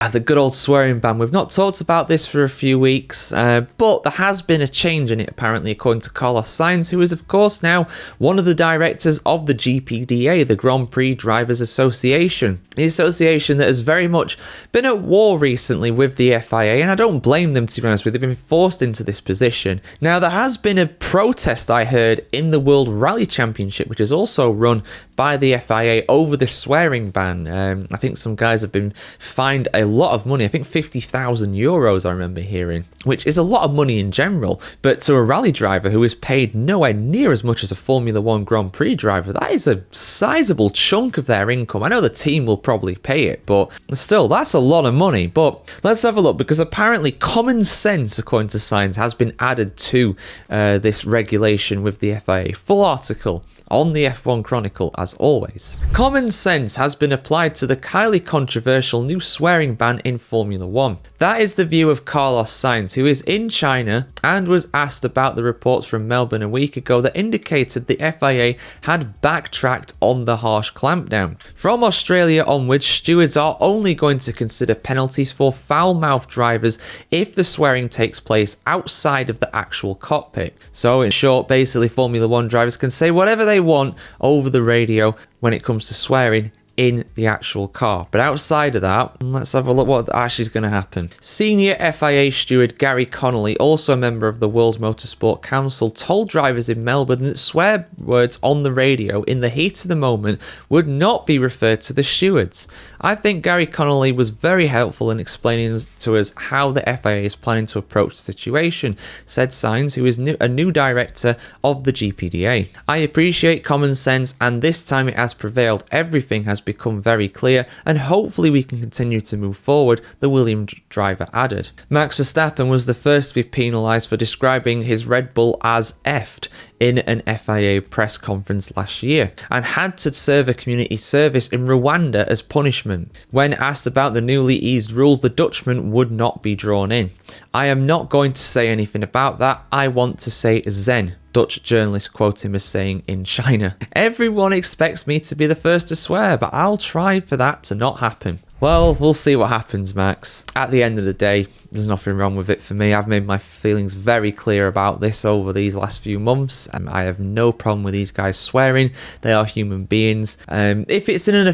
The good old swearing ban. We've not talked about this for a few weeks, but there has been a change in it, apparently, according to Carlos Sainz, who is, of course, now one of the directors of the GPDA, the Grand Prix Drivers Association. The association that has very much been at war recently with the FIA, and I don't blame them, to be honest with you. They've been forced into this position. Now, there has been a protest, I heard, in the World Rally Championship, which is also run by the FIA, over the swearing ban. I think some guys have been fined a lot of money. I think 50,000 euros I remember hearing, which is a lot of money in general, but to a rally driver who is paid nowhere near as much as a Formula 1 Grand Prix driver, that is a sizable chunk of their income. I know the team will probably pay it, but still, that's a lot of money. But let's have a look, because apparently common sense, according to Sainz, has been added to this regulation with the FIA. Full article on the F1 Chronicle, as always. Common sense has been applied to the highly controversial new swearing ban in Formula 1. That is the view of Carlos Sainz, who is in China and was asked about the reports from Melbourne a week ago that indicated the FIA had backtracked on the harsh clampdown. From Australia onwards, stewards are only going to consider penalties for foul-mouthed drivers if the swearing takes place outside of the actual cockpit. So in short, basically Formula 1 drivers can say whatever they want over the radio when it comes to swearing in the actual car. But outside of that, let's have a look what actually is going to happen. Senior FIA steward Gary Connolly, also a member of the World Motorsport Council, told drivers in Melbourne that swear words on the radio in the heat of the moment would not be referred to the stewards. I think Gary Connolly was very helpful in explaining to us how the FIA is planning to approach the situation, said Sainz, who is a new director of the GPDA. I appreciate common sense, and this time it has prevailed. Everything has become very clear, and hopefully we can continue to move forward, the Williams driver added. Max Verstappen was the first to be penalised for describing his Red Bull as effed in an FIA press conference last year, and had to serve a community service in Rwanda as punishment. When asked about the newly eased rules, the Dutchman would not be drawn in. I am not going to say anything about that. I want to say Zen. Dutch journalists quote him as saying in China. Everyone expects me to be the first to swear, but I'll try for that to not happen. Well, we'll see what happens, Max. At the end of the day, there's nothing wrong with it for me. I've made my feelings very clear about this over these last few months, and I have no problem with these guys swearing. They are human beings. If it's in an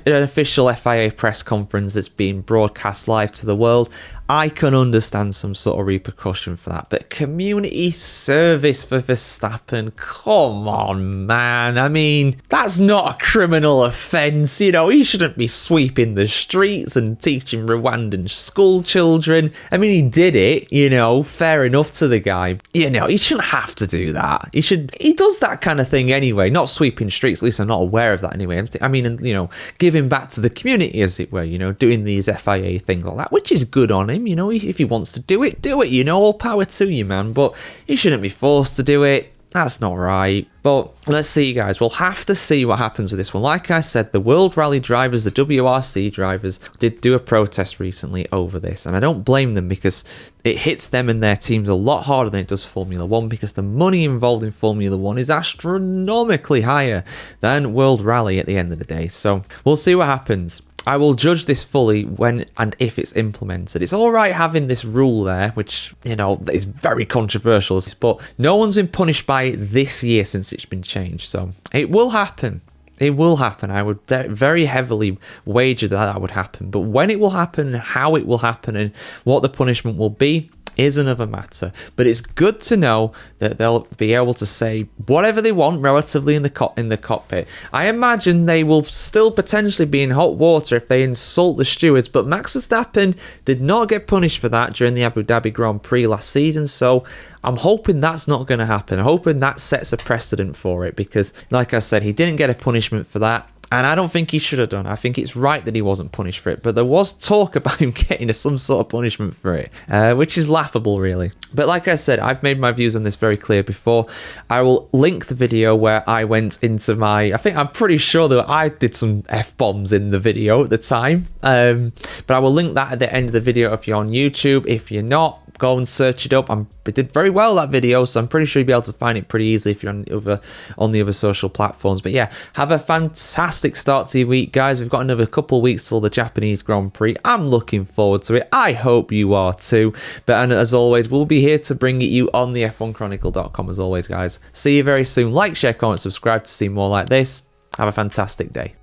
official FIA press conference that's being broadcast live to the world, I can understand some sort of repercussion for that. But community service for Verstappen, come on, man. I mean, that's not a criminal offence. You know, he shouldn't be sweeping the streets and teaching Rwandan school children. I mean, he did it, you know, fair enough to the guy. You know, he shouldn't have to do that. He does that kind of thing anyway, not sweeping streets. At least I'm not aware of that anyway. I mean, you know, giving back to the community, as it were, you know, doing these FIA things like that, which is good on him. You know, if he wants to do it, you know, all power to you, man. But he shouldn't be forced to do it. That's not right. But let's see, guys. We'll have to see what happens with this one. Like I said, the World Rally drivers, the WRC drivers, did do a protest recently over this. And I don't blame them, because it hits them and their teams a lot harder than it does Formula 1, because the money involved in Formula 1 is astronomically higher than World Rally at the end of the day. So we'll see what happens. I will judge this fully when and if it's implemented. It's all right having this rule there, which, you know, is very controversial, but no one's been punished by it this year since it's been changed. So it will happen. It will happen. I would very heavily wager that would happen. But when it will happen, how it will happen, and what the punishment will be is another matter. But it's good to know that they'll be able to say whatever they want relatively in the cockpit. I imagine they will still potentially be in hot water if they insult the stewards, but Max Verstappen did not get punished for that during the Abu Dhabi Grand Prix last season, so I'm hoping that's not going to happen. I'm hoping that sets a precedent for it, because, like I said, he didn't get a punishment for that. And I don't think he should have done. I think it's right that he wasn't punished for it. But there was talk about him getting some sort of punishment for it, which is laughable, really. But like I said, I've made my views on this very clear before. I will link the video where I went into I'm pretty sure that I did some F-bombs in the video at the time. But I will link that at the end of the video if you're on YouTube. If you're not, go and search it up. It did very well, that video, so I'm pretty sure you'll be able to find it pretty easily if you're on the other social platforms. But yeah, have a fantastic start to your week, guys. We've got another couple of weeks till the Japanese Grand Prix. I'm looking forward to it. I hope you are too. But as always, we'll be here to bring it you on the F1Chronicle.com as always, guys. See you very soon. Like, share, comment, subscribe to see more like this. Have a fantastic day.